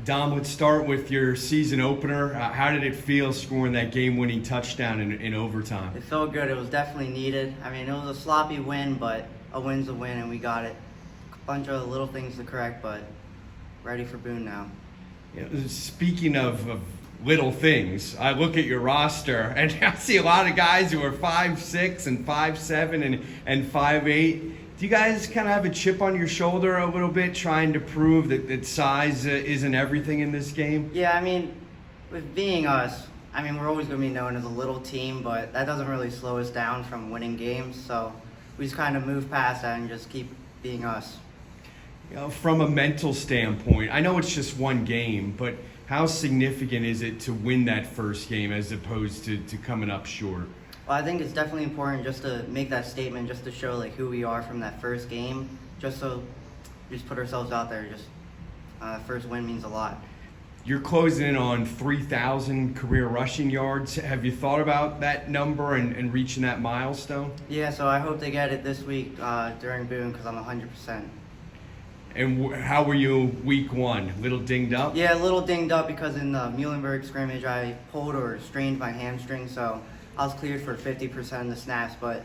Dom, let's start with your season opener. How did it feel scoring that game-winning touchdown in overtime? It felt good. It was definitely needed. I mean, it was a sloppy win, but a win's a win, and we got it. A bunch of little things to correct, but ready for Boone now. Speaking of little things, I look at your roster, and I see a lot of guys who are 5'6" and 5'7" and 5'8". Do you guys kind of have a chip on your shoulder a little bit, trying to prove that size isn't everything in this game? Yeah, I mean, with being us, I mean, we're always going to be known as a little team, but that doesn't really slow us down from winning games. So we just kind of move past that and just keep being us. From a mental standpoint, I know it's just one game, but how significant is it to win that first game as opposed to coming up short? Well, I think it's definitely important just to make that statement, just to show like who we are from that first game, just so we just put ourselves out there. Just first win means a lot. You're closing in on 3,000 career rushing yards. Have you thought about that number and reaching that milestone? Yeah, so I hope to get it this week during Boone because I'm 100%. And how were you week one? A little dinged up? Yeah, a little dinged up because in the Muhlenberg scrimmage I pulled or strained my hamstring, so I was cleared for 50% of the snaps, but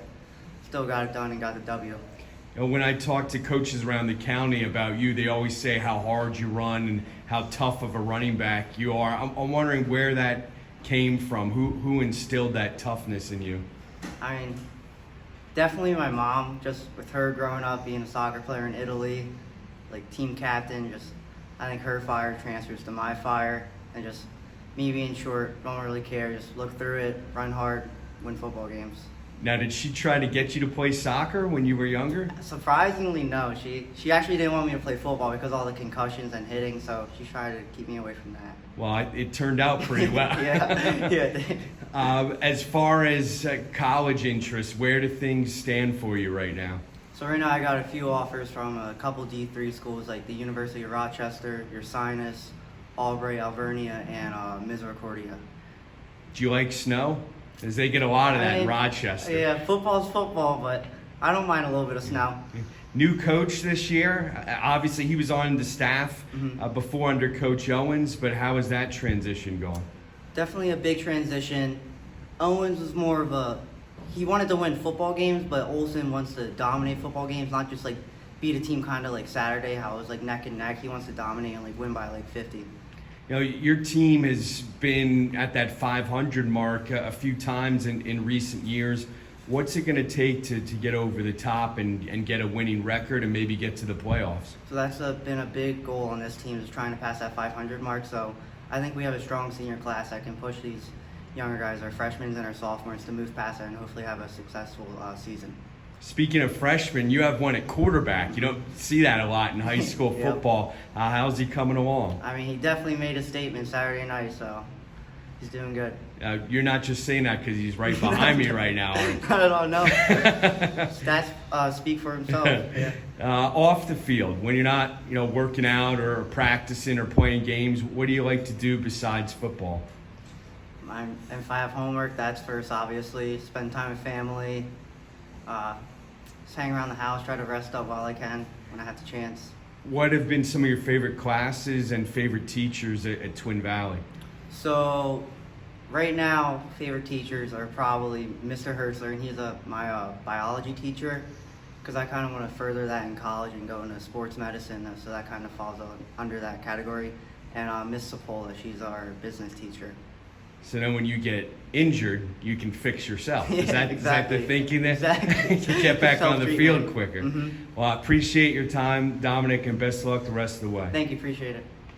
still got it done and got the W. When I talk to coaches around the county about you, they always say how hard you run and how tough of a running back you are. I'm wondering where that came from. Who instilled that toughness in you? I mean, definitely my mom, just with her growing up, being a soccer player in Italy, like team captain, just I think her fire transfers to my fire, and just me being short, don't really care, just look through it, run hard, win football games. Now, did she try to get you to play soccer when you were younger? Surprisingly, no. She actually didn't want me to play football because of all the concussions and hitting, so she tried to keep me away from that. Well, it turned out pretty well. Yeah. As far as college interests, where do things stand for you right now? So right now I got a few offers from a couple D3 schools like the University of Rochester, Ursinus, Albury, Alvernia, and Misericordia. Do you like snow? Because they get a lot of that in Rochester. Yeah, football's football, but I don't mind a little bit of snow. New coach this year. Obviously, he was on the staff before under Coach Owens, but how is that transition going? Definitely a big transition. Owens was more of he wanted to win football games, but Olsen wants to dominate football games, not just like beat a team kind of like Saturday, how it was like neck and neck. He wants to dominate and like win by like 50. Your team has been at that 500 mark a few times in recent years. What's it going to take to get over the top and get a winning record and maybe get to the playoffs? So that's been a big goal on this team, is trying to pass that 500 mark. So I think we have a strong senior class that can push these younger guys, our freshmen and our sophomores, to move past that and hopefully have a successful season. Speaking of freshmen, you have one at quarterback. You don't see that a lot in high school football. How's he coming along? I mean, he definitely made a statement Saturday night, so he's doing good. You're not just saying that because he's right behind me right now. Not at all, no. Stats speak for himself. Yeah. Off the field, when you're not, working out or practicing or playing games, what do you like to do besides football? If I have homework, that's first, obviously. Spend time with family. Just hang around the house, try to rest up while I can when I have the chance. What have been some of your favorite classes and favorite teachers at Twin Valley? So right now, favorite teachers are probably Mr. Hertzler, and he's my biology teacher, because I kind of want to further that in college and go into sports medicine, so that kind of falls under that category. And Miss Sapola, she's our business teacher. So then when you get injured, you can fix yourself. Yeah, is that the thinking there? Exactly. To get back on the field quicker. Mm-hmm. Well, I appreciate your time, Dominic, and best of luck the rest of the way. Thank you. Appreciate it.